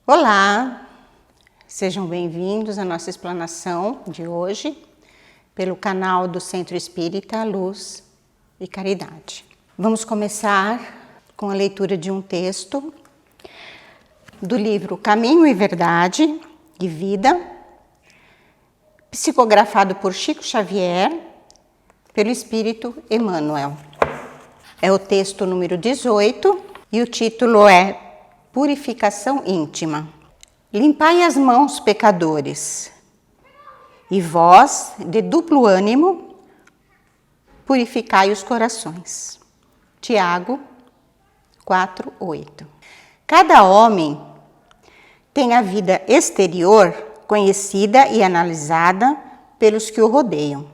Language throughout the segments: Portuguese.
Olá, sejam bem-vindos à nossa explanação de hoje pelo canal do Centro Espírita Luz e Caridade. Vamos começar com a leitura de um texto do livro Caminho e Verdade e Vida, psicografado por Chico Xavier, pelo Espírito Emmanuel. É o texto número 18 e o título é Purificação íntima. Limpai as mãos, pecadores, e vós, de duplo ânimo, purificai os corações. Tiago 4:8. Cada homem tem a vida exterior conhecida e analisada pelos que o rodeiam,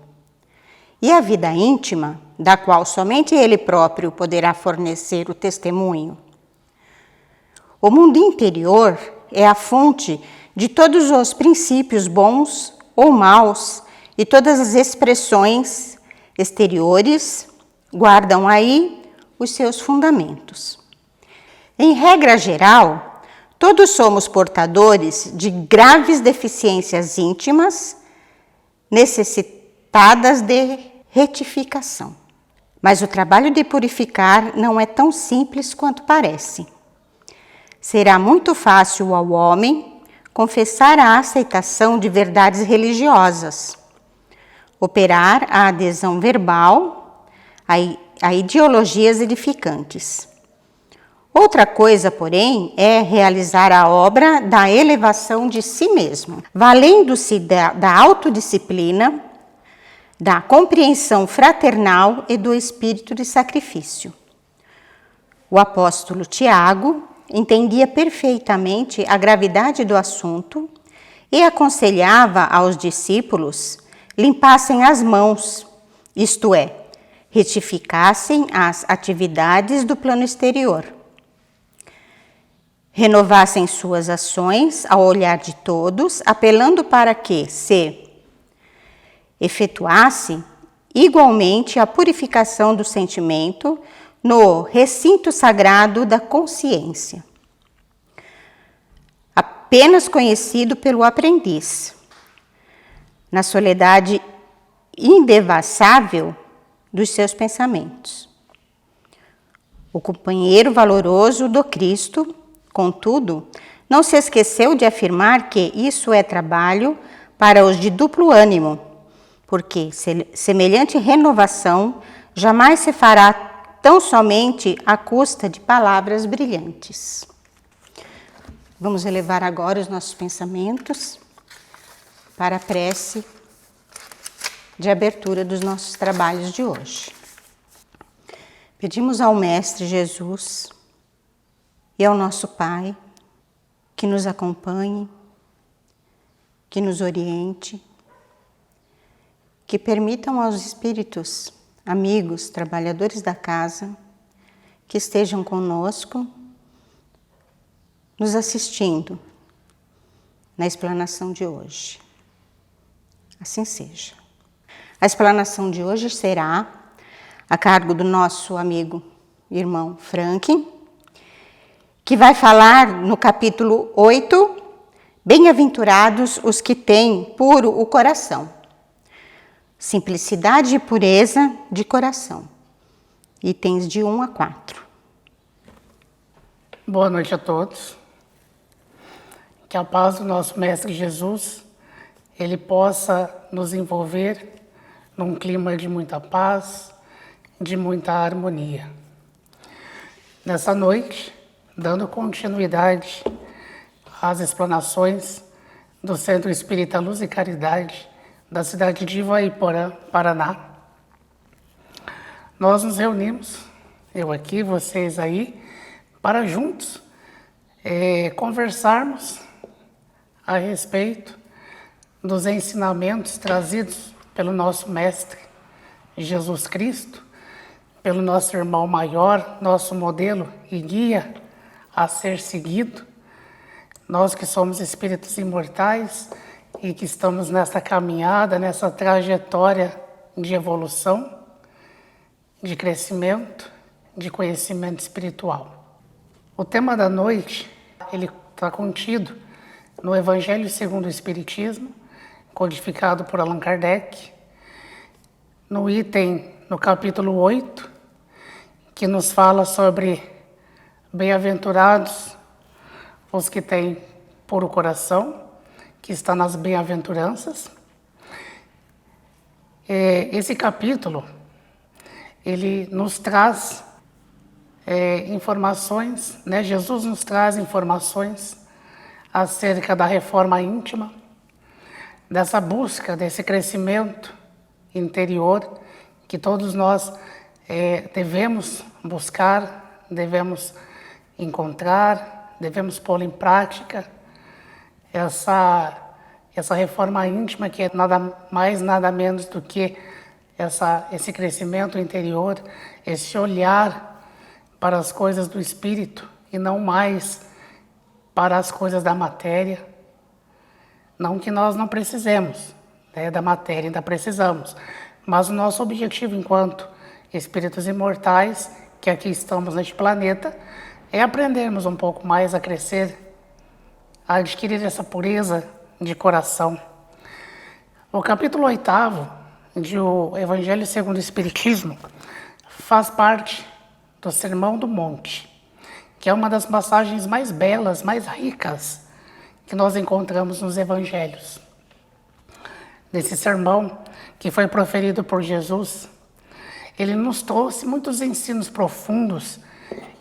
e a vida íntima, da qual somente ele próprio poderá fornecer o testemunho. O mundo interior é a fonte de todos os princípios bons ou maus, e todas as expressões exteriores guardam aí os seus fundamentos. Em regra geral, todos somos portadores de graves deficiências íntimas, necessitadas de retificação. Mas o trabalho de purificar não é tão simples quanto parece. Será muito fácil ao homem confessar a aceitação de verdades religiosas, operar a adesão verbal a ideologias edificantes. Outra coisa, porém, é realizar a obra da elevação de si mesmo, valendo-se da autodisciplina, da compreensão fraternal e do espírito de sacrifício. O apóstolo Tiago entendia perfeitamente a gravidade do assunto e aconselhava aos discípulos limpassem as mãos, isto é, retificassem as atividades do plano exterior, renovassem suas ações ao olhar de todos, apelando para que se efetuasse igualmente a purificação do sentimento no recinto sagrado da consciência, apenas conhecido pelo aprendiz, na soledade indevassável dos seus pensamentos. O companheiro valoroso do Cristo, contudo, não se esqueceu de afirmar que isso é trabalho para os de duplo ânimo, porque semelhante renovação jamais se fará tão somente à custa de palavras brilhantes. Vamos elevar agora os nossos pensamentos para a prece de abertura dos nossos trabalhos de hoje. Pedimos ao Mestre Jesus e ao nosso Pai que nos acompanhe, que nos oriente, que permitam aos espíritos amigos, trabalhadores da casa, que estejam conosco, nos assistindo na explanação de hoje. Assim seja. A explanação de hoje será a cargo do nosso amigo irmão Frank, que vai falar no capítulo 8, Bem-aventurados os que têm puro o coração. Simplicidade e pureza de coração. Itens de 1 a 4. Boa noite a todos. Que a paz do nosso Mestre Jesus, ele possa nos envolver num clima de muita paz, de muita harmonia. Nessa noite, dando continuidade às explanações do Centro Espírita Luz e Caridade, da cidade de Ivaiporã, Paraná. Nós nos reunimos, eu aqui, vocês aí, para juntos conversarmos a respeito dos ensinamentos trazidos pelo nosso Mestre Jesus Cristo, pelo nosso irmão maior, nosso modelo e guia a ser seguido. Nós que somos espíritos imortais e que estamos nessa caminhada, nessa trajetória de evolução, de crescimento, de conhecimento espiritual. O tema da noite, ele está contido no Evangelho segundo o Espiritismo, codificado por Allan Kardec, no capítulo 8, que nos fala sobre bem-aventurados os que têm puro coração, que está nas bem-aventuranças. Esse capítulo, ele nos traz informações, né? Jesus nos traz informações acerca da reforma íntima, dessa busca, desse crescimento interior que todos nós devemos buscar, devemos encontrar, devemos pôr em prática essa reforma íntima, que é nada mais, nada menos do que esse crescimento interior, esse olhar para as coisas do espírito e não mais para as coisas da matéria. Não que nós não precisemos, né, da matéria, ainda precisamos, mas o nosso objetivo enquanto espíritos imortais, que aqui estamos neste planeta, é aprendermos um pouco mais a crescer, a adquirir essa pureza de coração. O capítulo 8º do Evangelho segundo o Espiritismo faz parte do Sermão do Monte, que é uma das passagens mais belas, mais ricas que nós encontramos nos Evangelhos. Nesse sermão que foi proferido por Jesus, ele nos trouxe muitos ensinos profundos,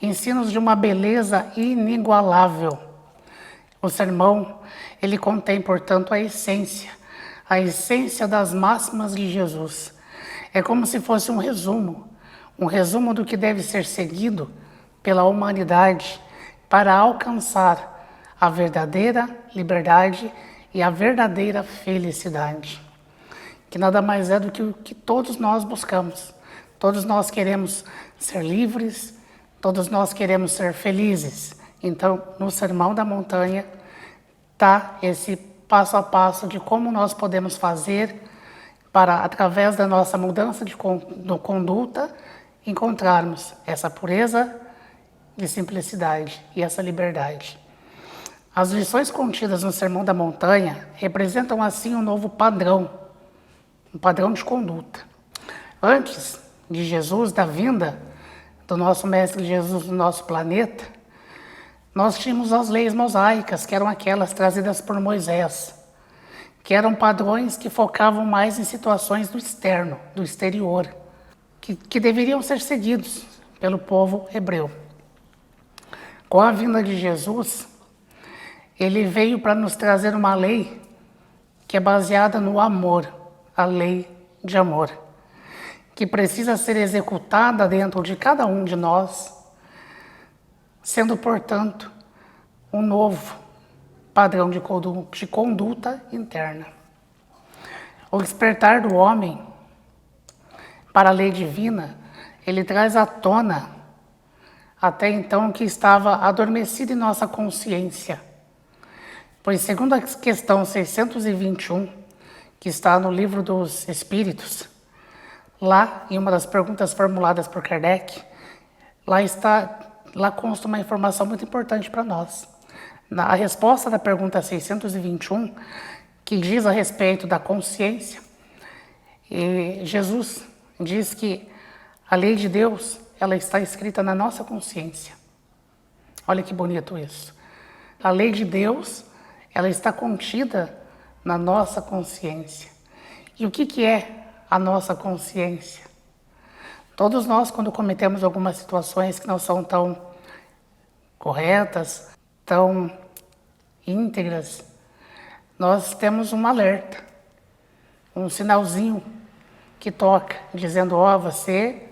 ensinos de uma beleza inigualável. O sermão, ele contém, portanto, a essência das máximas de Jesus. É como se fosse um resumo do que deve ser seguido pela humanidade para alcançar a verdadeira liberdade e a verdadeira felicidade, que nada mais é do que o que todos nós buscamos. Todos nós queremos ser livres, todos nós queremos ser felizes. Então, no Sermão da Montanha, está esse passo a passo de como nós podemos fazer para, através da nossa mudança de conduta, encontrarmos essa pureza de simplicidade e essa liberdade. As lições contidas no Sermão da Montanha representam, assim, um novo padrão, um padrão de conduta. Antes de Jesus, da vinda do nosso Mestre Jesus no nosso planeta, nós tínhamos as leis mosaicas, que eram aquelas trazidas por Moisés, que eram padrões que focavam mais em situações do externo, do exterior, que deveriam ser seguidos pelo povo hebreu. Com a vinda de Jesus, ele veio para nos trazer uma lei que é baseada no amor, a lei de amor, que precisa ser executada dentro de cada um de nós, sendo, portanto, um novo padrão de conduta interna. O despertar do homem para a lei divina, ele traz à tona, até então, que estava adormecido em nossa consciência. Pois, segundo a questão 621, que está no Livro dos Espíritos, lá, em uma das perguntas formuladas por Kardec, lá consta uma informação muito importante para nós. A resposta da pergunta 621, que diz a respeito da consciência, Jesus diz que a lei de Deus, ela está escrita na nossa consciência. Olha que bonito isso. A lei de Deus, ela está contida na nossa consciência. E o que é a nossa consciência? Todos nós, quando cometemos algumas situações que não são tão corretas, tão íntegras, nós temos um alerta, um sinalzinho que toca, dizendo: você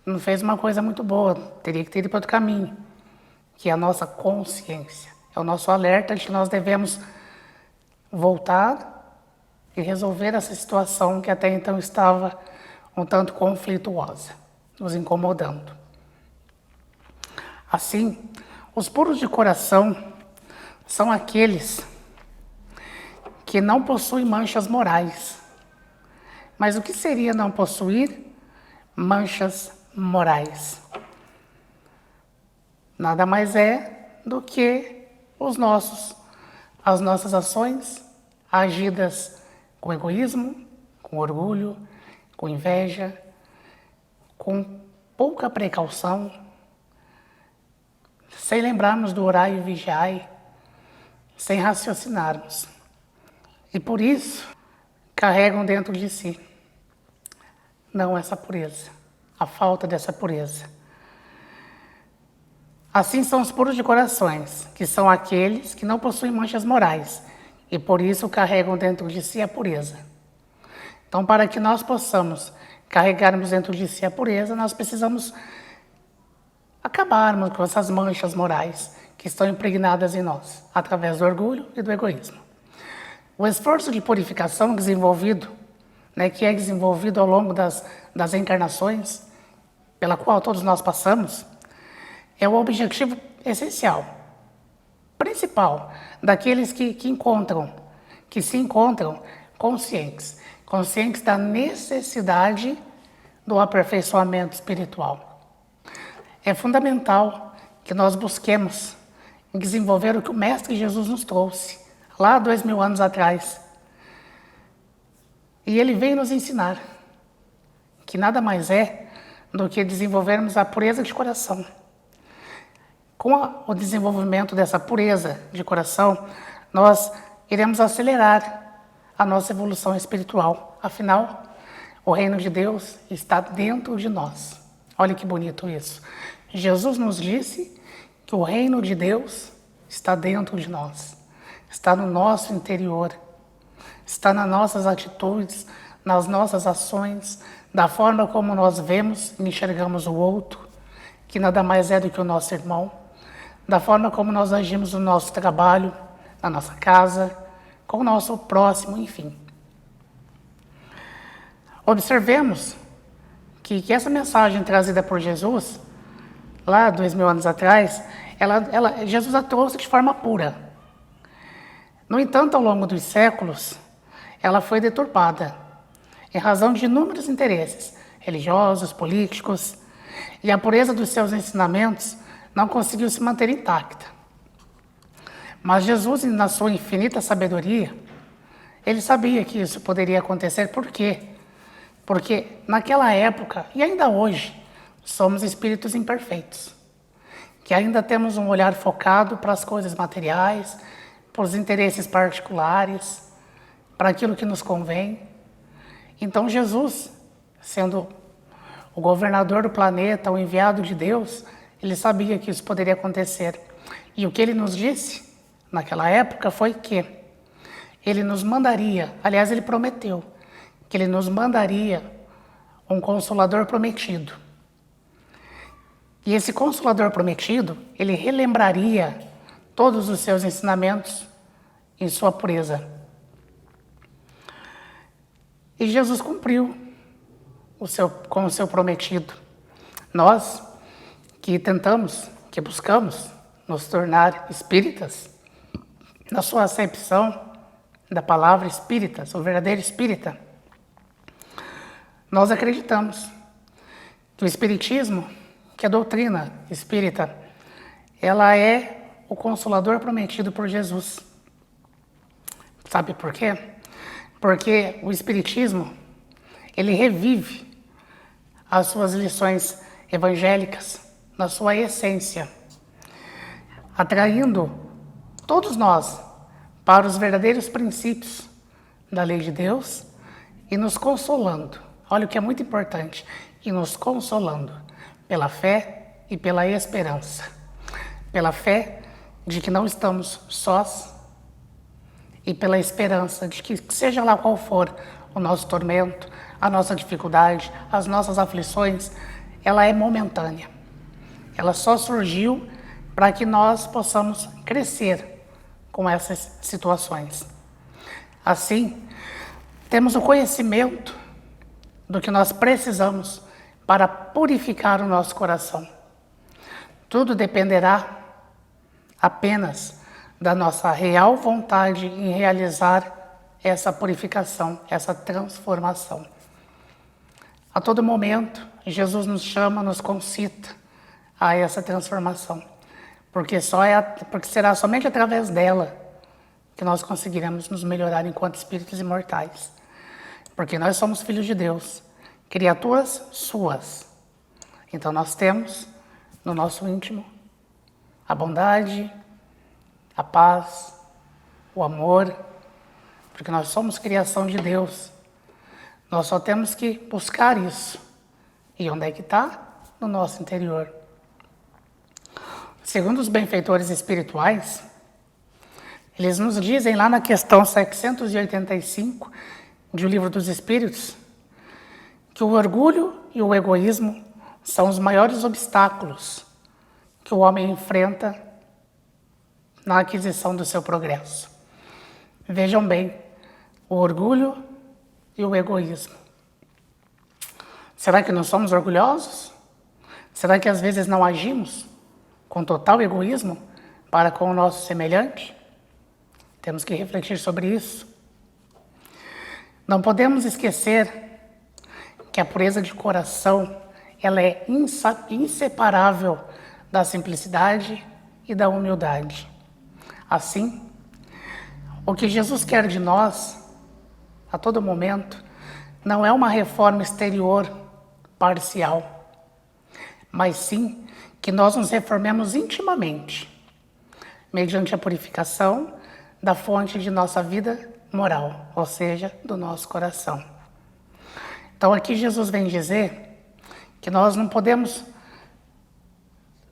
não fez uma coisa muito boa, teria que ter ido para outro caminho, que é a nossa consciência. É o nosso alerta de que nós devemos voltar e resolver essa situação que até então estava um tanto conflituosa, nos incomodando. Assim, os puros de coração são aqueles que não possuem manchas morais. Mas o que seria não possuir manchas morais? Nada mais é do que as nossas ações agidas com egoísmo, com orgulho, com inveja, com pouca precaução, sem lembrarmos do orai e vigiai, sem raciocinarmos. E por isso, carregam dentro de si não essa pureza, a falta dessa pureza. Assim são os puros de corações, que são aqueles que não possuem manchas morais, e por isso carregam dentro de si a pureza. Então, para que nós possamos carregarmos dentro de si a pureza, nós precisamos acabarmos com essas manchas morais que estão impregnadas em nós, através do orgulho e do egoísmo. O esforço de purificação desenvolvido, que é desenvolvido ao longo das encarnações, pela qual todos nós passamos, é o objetivo essencial, principal, daqueles que se encontram conscientes da necessidade do aperfeiçoamento espiritual. É fundamental que nós busquemos desenvolver o que o Mestre Jesus nos trouxe, lá 2000 anos atrás. E ele veio nos ensinar que nada mais é do que desenvolvermos a pureza de coração. Com o desenvolvimento dessa pureza de coração, nós iremos acelerar a nossa evolução espiritual. Afinal, o reino de Deus está dentro de nós. Olha que bonito isso. Jesus nos disse que o reino de Deus está dentro de nós, está no nosso interior, está nas nossas atitudes, nas nossas ações, da forma como nós vemos e enxergamos o outro, que nada mais é do que o nosso irmão, da forma como nós agimos no nosso trabalho, na nossa casa, com o nosso próximo, enfim. Observemos que essa mensagem trazida por Jesus, lá 2000 anos atrás, Jesus a trouxe de forma pura. No entanto, ao longo dos séculos, ela foi deturpada, em razão de inúmeros interesses religiosos, políticos, e a pureza dos seus ensinamentos não conseguiu se manter intacta. Mas Jesus, na sua infinita sabedoria, ele sabia que isso poderia acontecer. Por quê? Porque naquela época, e ainda hoje, somos espíritos imperfeitos, que ainda temos um olhar focado para as coisas materiais, para os interesses particulares, para aquilo que nos convém. Então Jesus, sendo o governador do planeta, o enviado de Deus, ele sabia que isso poderia acontecer. E o que ele nos disse naquela época foi que ele nos mandaria, aliás, ele prometeu, que ele nos mandaria um Consolador prometido. E esse Consolador prometido, ele relembraria todos os seus ensinamentos em sua pureza. E Jesus cumpriu com o seu prometido. Nós que tentamos, que buscamos nos tornar espíritas, na sua acepção da palavra espíritas, o verdadeiro espírita, nós acreditamos que o espiritismo, que a doutrina espírita, ela é o Consolador prometido por Jesus. Sabe por quê? Porque o espiritismo, ele revive as suas lições evangélicas na sua essência, atraindo todos nós para os verdadeiros princípios da lei de Deus e nos consolando. Olha o que é muito importante, e nos consolando pela fé e pela esperança. Pela fé de que não estamos sós e pela esperança de que, seja lá qual for o nosso tormento, a nossa dificuldade, as nossas aflições, ela é momentânea. Ela só surgiu para que nós possamos crescer com essas situações. Assim, temos o conhecimento do que nós precisamos para purificar o nosso coração. Tudo dependerá apenas da nossa real vontade em realizar essa purificação, essa transformação. A todo momento, Jesus nos chama, nos concita a essa transformação, porque será somente através dela que nós conseguiremos nos melhorar enquanto espíritos imortais. Porque nós somos filhos de Deus, criaturas suas. Então nós temos no nosso íntimo a bondade, a paz, o amor, porque nós somos criação de Deus. Nós só temos que buscar isso. E onde é que está? No nosso interior. Segundo os benfeitores espirituais, eles nos dizem lá na questão 785 de O Livro dos Espíritos, que o orgulho e o egoísmo são os maiores obstáculos que o homem enfrenta na aquisição do seu progresso. Vejam bem, o orgulho e o egoísmo. Será que não somos orgulhosos? Será que às vezes não agimos com total egoísmo para com o nosso semelhante? Temos que refletir sobre isso. Não podemos esquecer que a pureza de coração ela é inseparável da simplicidade e da humildade. Assim, o que Jesus quer de nós, a todo momento, não é uma reforma exterior parcial, mas sim que nós nos reformemos intimamente, mediante a purificação da fonte de nossa vida moral, ou seja, do nosso coração. Então aqui Jesus vem dizer que nós não podemos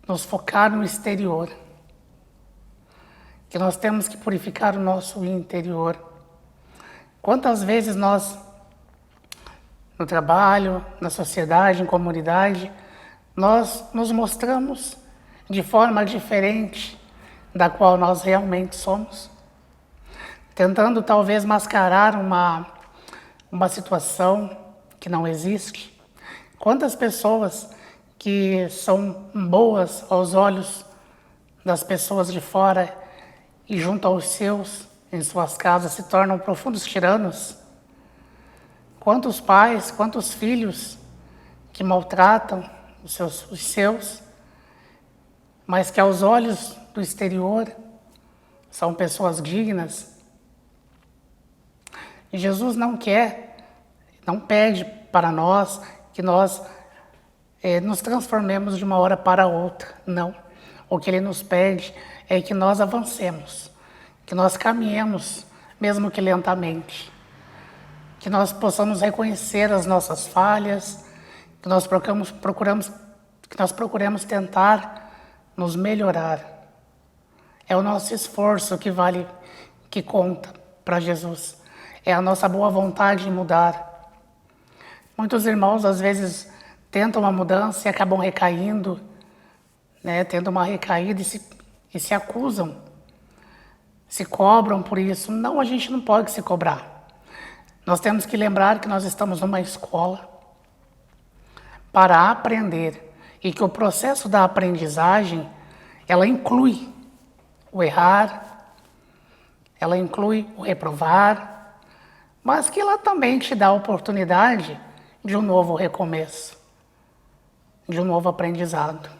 nos focar no exterior, que nós temos que purificar o nosso interior. Quantas vezes nós, no trabalho, na sociedade, em comunidade, nós nos mostramos de forma diferente da qual nós realmente somos, tentando talvez mascarar uma situação que não existe. Quantas pessoas que são boas aos olhos das pessoas de fora e junto aos seus, em suas casas, se tornam profundos tiranos? Quantos pais, quantos filhos que maltratam os seus, mas que aos olhos do exterior são pessoas dignas? E Jesus não pede para nós que nós nos transformemos de uma hora para outra, não. O que Ele nos pede é que nós avancemos, que nós caminhemos, mesmo que lentamente, que nós possamos reconhecer as nossas falhas, que nós procuremos tentar nos melhorar. É o nosso esforço que vale, que conta para Jesus. É a nossa boa vontade em mudar. Muitos irmãos, às vezes, tentam uma mudança e acabam recaindo, tendo uma recaída e se acusam, se cobram por isso. Não, a gente não pode se cobrar. Nós temos que lembrar que nós estamos numa escola para aprender e que o processo da aprendizagem, ela inclui o errar, ela inclui o reprovar, mas que ela também te dá a oportunidade de um novo recomeço, de um novo aprendizado.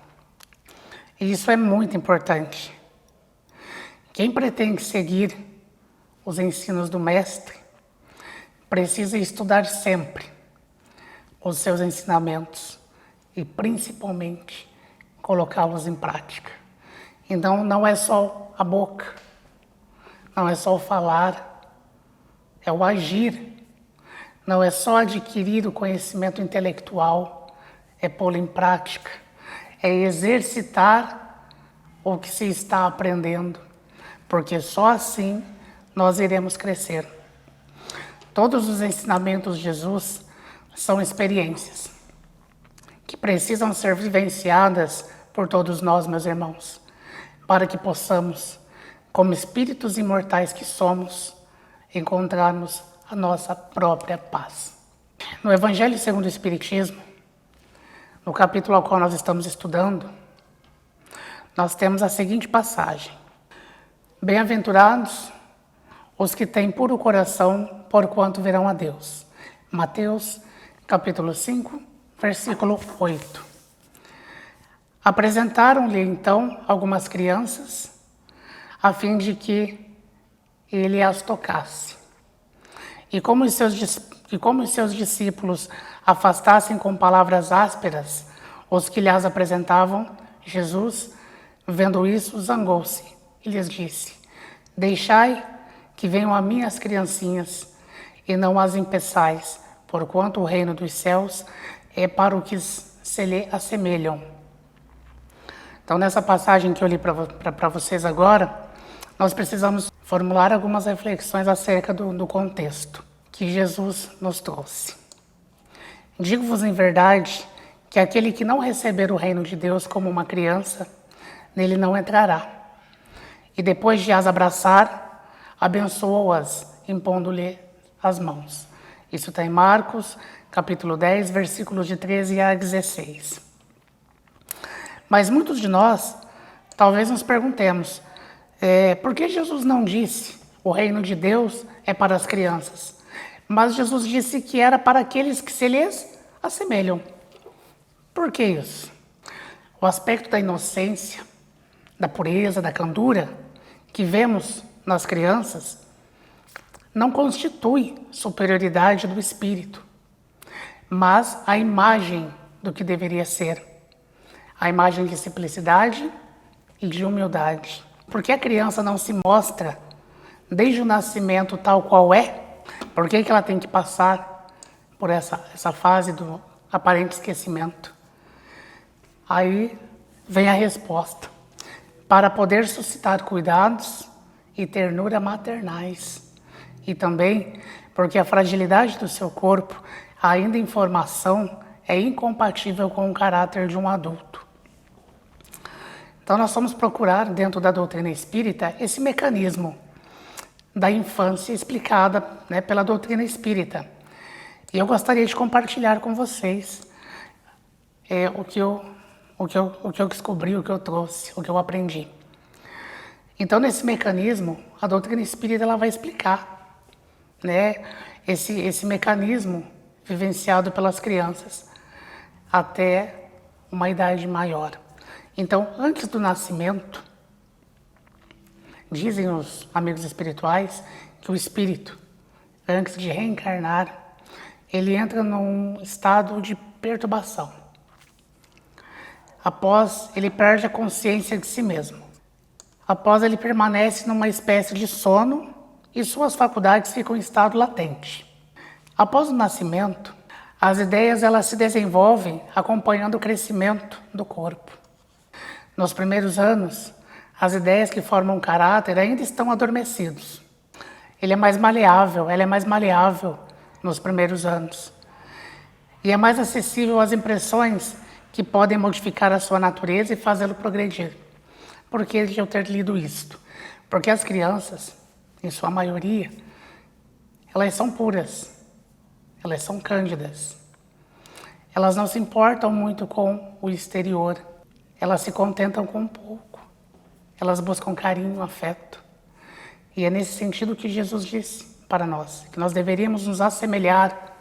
E isso é muito importante. Quem pretende seguir os ensinos do Mestre precisa estudar sempre os seus ensinamentos e, principalmente, colocá-los em prática. Então, não é só a boca, não é só o falar, é o agir. Não é só adquirir o conhecimento intelectual, é pô-lo em prática, é exercitar o que se está aprendendo, porque só assim nós iremos crescer. Todos os ensinamentos de Jesus são experiências que precisam ser vivenciadas por todos nós, meus irmãos, para que possamos, como espíritos imortais que somos, encontrarmos a nossa própria paz. No Evangelho segundo o Espiritismo, no capítulo ao qual nós estamos estudando, nós temos a seguinte passagem: Bem-aventurados os que têm puro coração, porquanto verão a Deus. Mateus, capítulo 5, versículo 8. Apresentaram-lhe então algumas crianças, a fim de que ele as tocasse. E como os seus discípulos afastassem com palavras ásperas os que lhes apresentavam, Jesus, vendo isso, zangou-se e lhes disse: Deixai que venham a mim as criancinhas, e não as impeçais, porquanto o reino dos céus é para o que se lhe assemelham. Então, nessa passagem que eu li para vocês agora, nós precisamos formular algumas reflexões acerca do contexto que Jesus nos trouxe. Digo-vos em verdade que aquele que não receber o reino de Deus como uma criança, nele não entrará. E depois de as abraçar, abençoou-as, impondo-lhe as mãos. Isso está em Marcos, capítulo 10, versículos de 13 a 16. Mas muitos de nós, talvez nos perguntemos, por que Jesus não disse o reino de Deus é para as crianças? Mas Jesus disse que era para aqueles que se lhes assemelham. Por que isso? O aspecto da inocência, da pureza, da candura que vemos nas crianças não constitui superioridade do espírito, mas a imagem do que deveria ser. A imagem de simplicidade e de humildade. Porque a criança não se mostra desde o nascimento tal qual é? Por que ela tem que passar por essa fase do aparente esquecimento? Aí vem a resposta. Para poder suscitar cuidados e ternura maternais. E também porque a fragilidade do seu corpo, ainda em formação, é incompatível com o caráter de um adulto. Então nós vamos procurar, dentro da doutrina espírita, esse mecanismo da infância explicada, pela doutrina espírita. E eu gostaria de compartilhar com vocês o que eu descobri, o que eu trouxe, o que eu aprendi. Então, nesse mecanismo, a doutrina espírita ela vai explicar esse mecanismo vivenciado pelas crianças até uma idade maior. Então, antes do nascimento, dizem os amigos espirituais que o espírito, antes de reencarnar, ele entra num estado de perturbação. Após, ele perde a consciência de si mesmo. Após, ele permanece numa espécie de sono e suas faculdades ficam em estado latente. Após o nascimento, as ideias elas se desenvolvem acompanhando o crescimento do corpo. Nos primeiros anos, as ideias que formam o caráter ainda estão adormecidos. Ela é mais maleável nos primeiros anos. E é mais acessível às impressões que podem modificar a sua natureza e fazê-lo progredir. Por que de eu ter lido isto? Porque as crianças, em sua maioria, elas são puras, elas são cândidas. Elas não se importam muito com o exterior, elas se contentam com pouco. Elas buscam carinho, afeto. E é nesse sentido que Jesus disse para nós, que nós deveríamos nos assemelhar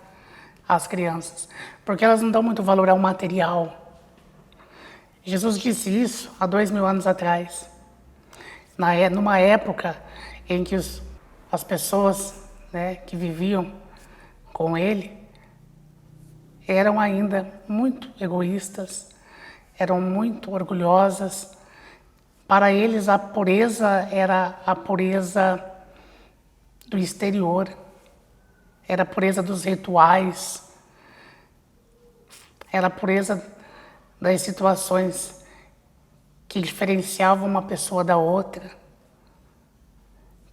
às crianças, porque elas não dão muito valor ao material. Jesus disse isso há 2000 anos atrás, numa época em que as pessoas que viviam com ele eram ainda muito egoístas, eram muito orgulhosas. Para eles, a pureza era a pureza do exterior, era a pureza dos rituais, era a pureza das situações que diferenciavam uma pessoa da outra,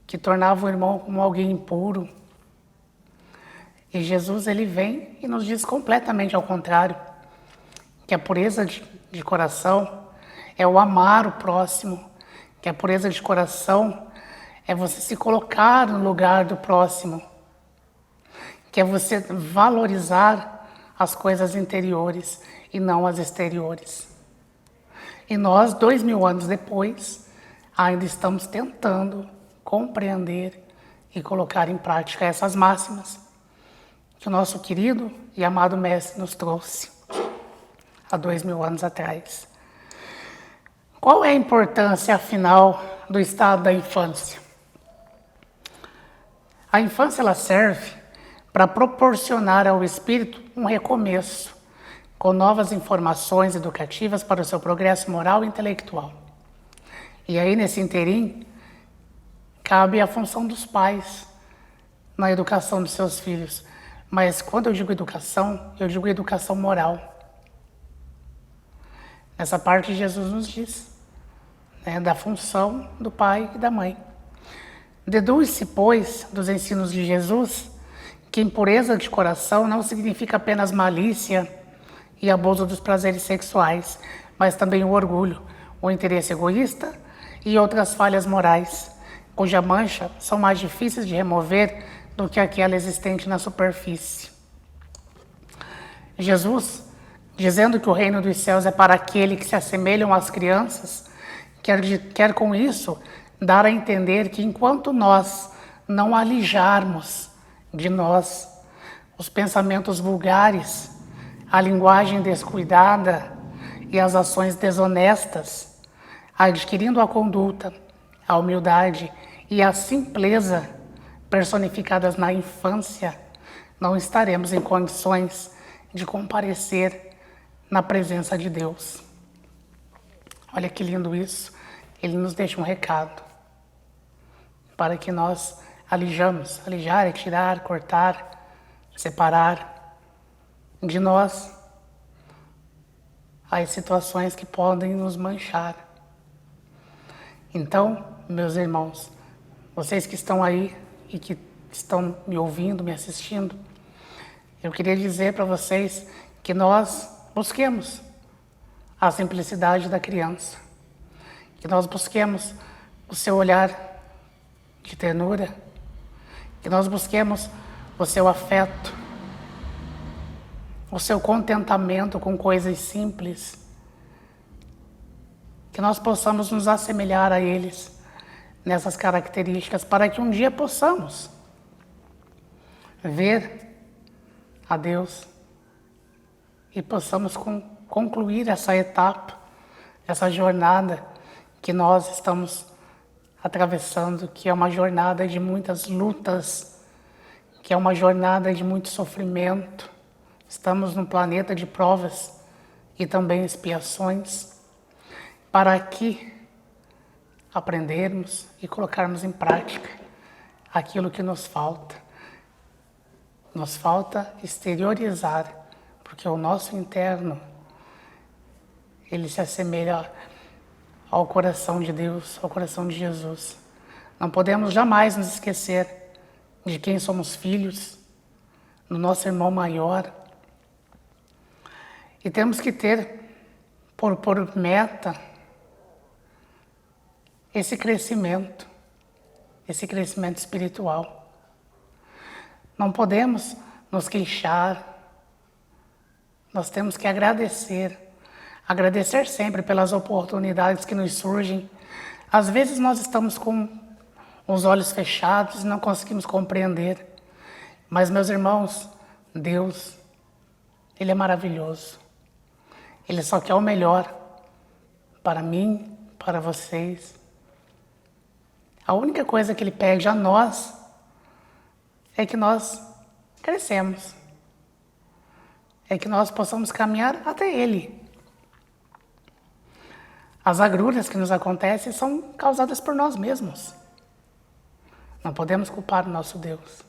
que tornavam o irmão como alguém impuro. E Jesus ele vem e nos diz completamente ao contrário, que a pureza de coração é o amar o próximo, que a pureza de coração é você se colocar no lugar do próximo, que é você valorizar as coisas interiores e não as exteriores. E nós, 2000 anos depois, ainda estamos tentando compreender e colocar em prática essas máximas que o nosso querido e amado Mestre nos trouxe há 2000 anos atrás. Qual é a importância, afinal, do estado da infância? A infância ela serve para proporcionar ao espírito um recomeço, com novas informações educativas para o seu progresso moral e intelectual. E aí, nesse interim, cabe a função dos pais na educação dos seus filhos. Mas quando eu digo educação moral. Nessa parte, Jesus nos diz, né, da função do pai e da mãe. Deduz-se, pois, dos ensinos de Jesus, que impureza de coração não significa apenas malícia e abuso dos prazeres sexuais, mas também o orgulho, o interesse egoísta e outras falhas morais, cuja mancha são mais difíceis de remover do que aquela existente na superfície. Jesus, dizendo que o reino dos céus é para aquele que se assemelham às crianças, quer com isso dar a entender que enquanto nós não alijarmos de nós os pensamentos vulgares, a linguagem descuidada e as ações desonestas, adquirindo a conduta, a humildade e a simpleza personificadas na infância, não estaremos em condições de comparecer na presença de Deus. Olha que lindo isso. Ele nos deixa um recado para que nós alijamos. Alijar é tirar, cortar, separar de nós as situações que podem nos manchar. Então, meus irmãos, vocês que estão aí e que estão me ouvindo, me assistindo, eu queria dizer para vocês que nós busquemos a simplicidade da criança, que nós busquemos o seu olhar de ternura, que nós busquemos o seu afeto, o seu contentamento com coisas simples, que nós possamos nos assemelhar a eles nessas características, para que um dia possamos ver a Deus e possamos concluir essa etapa, essa jornada que nós estamos atravessando, que é uma jornada de muitas lutas, que é uma jornada de muito sofrimento. Estamos num planeta de provas e também expiações, para aqui aprendermos e colocarmos em prática aquilo que nos falta. Nos falta exteriorizar, porque o nosso interno, ele se assemelha ao coração de Deus, ao coração de Jesus. Não podemos jamais nos esquecer de quem somos filhos, do nosso irmão maior. E temos que ter por meta esse crescimento espiritual. Não podemos nos queixar, nós temos que agradecer sempre pelas oportunidades que nos surgem. Às vezes nós estamos com os olhos fechados e não conseguimos compreender, mas, meus irmãos, Deus, Ele é maravilhoso. Ele só quer o melhor para mim, para vocês. A única coisa que Ele pede a nós é que nós crescemos, é que nós possamos caminhar até Ele. As agruras que nos acontecem são causadas por nós mesmos. Não podemos culpar o nosso Deus.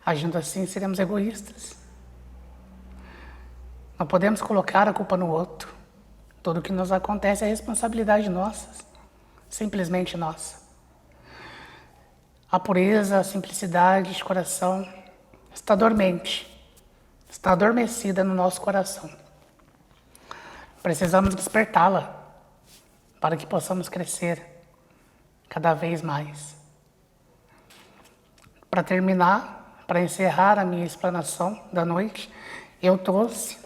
Agindo assim, seremos egoístas. Não podemos colocar a culpa no outro. Tudo o que nos acontece é responsabilidade nossa, simplesmente nossa. A pureza, a simplicidade de coração está dormente, está adormecida no nosso coração. Precisamos despertá-la para que possamos crescer cada vez mais. Para terminar, para encerrar a minha explanação da noite, eu trouxe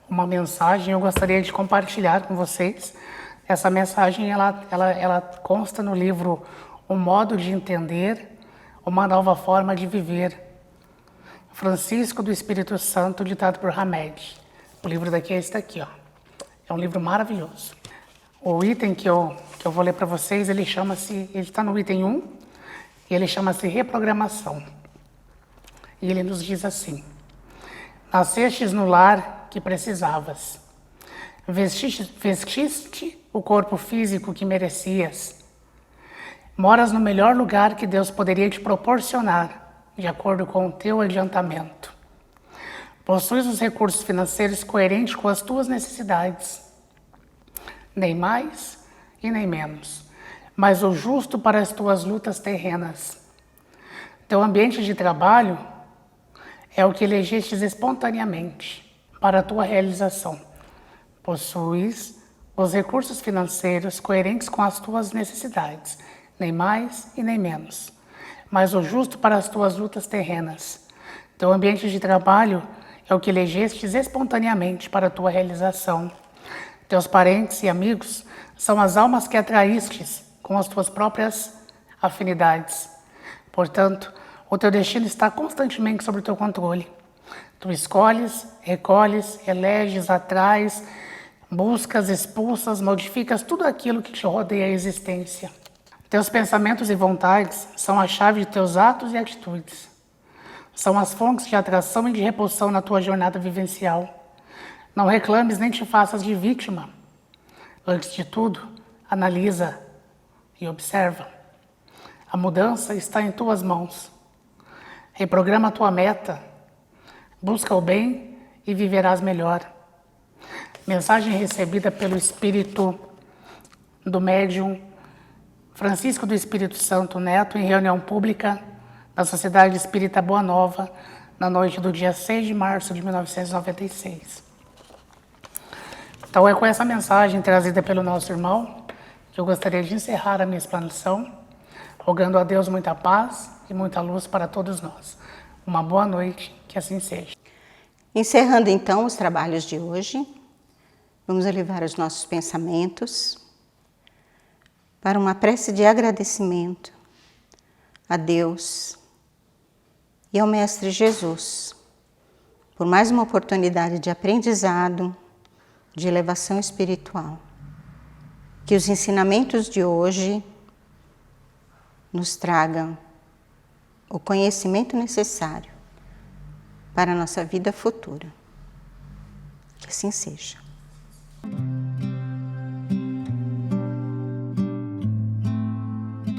uma mensagem, eu gostaria de compartilhar com vocês. Essa mensagem ela consta no livro Um Modo de Entender, Uma Nova Forma de Viver, Francisco do Espírito Santo, ditado por Hamed. O livro daqui é esse daqui, ó. É um livro maravilhoso. O item que eu vou ler para vocês, ele está no item 1, e ele chama-se reprogramação. E ele nos diz assim: nascestes no lar que precisavas, vestiste o corpo físico que merecias, moras no melhor lugar que Deus poderia te proporcionar, de acordo com o teu adiantamento. Possuis os recursos financeiros coerentes com as tuas necessidades, nem mais e nem menos, mas o justo para as tuas lutas terrenas. Teu ambiente de trabalho é o que elegestes espontaneamente para a tua realização. Possuis os recursos financeiros coerentes com as tuas necessidades, nem mais e nem menos, mas o justo para as tuas lutas terrenas. Teu ambiente de trabalho é o que elegestes espontaneamente para a tua realização. Teus parentes e amigos são as almas que atraístes com as tuas próprias afinidades. Portanto, o teu destino está constantemente sob o teu controle. Tu escolhes, recolhes, eleges, atrais, buscas, expulsas, modificas tudo aquilo que te rodeia a existência. Teus pensamentos e vontades são a chave de teus atos e atitudes. São as fontes de atração e de repulsão na tua jornada vivencial. Não reclames nem te faças de vítima. Antes de tudo, analisa e observa. A mudança está em tuas mãos. Reprograma a tua meta. Busca o bem e viverás melhor. Mensagem recebida pelo Espírito do Médium Francisco do Espírito Santo Neto em reunião pública na Sociedade Espírita Boa Nova, na noite do dia 6 de março de 1996. Então é com essa mensagem trazida pelo nosso irmão que eu gostaria de encerrar a minha explanação, rogando a Deus muita paz e muita luz para todos nós. Uma boa noite, que assim seja. Encerrando então os trabalhos de hoje, vamos elevar os nossos pensamentos para uma prece de agradecimento a Deus e ao Mestre Jesus por mais uma oportunidade de aprendizado, de elevação espiritual. Que os ensinamentos de hoje nos tragam o conhecimento necessário para a nossa vida futura. Que assim seja.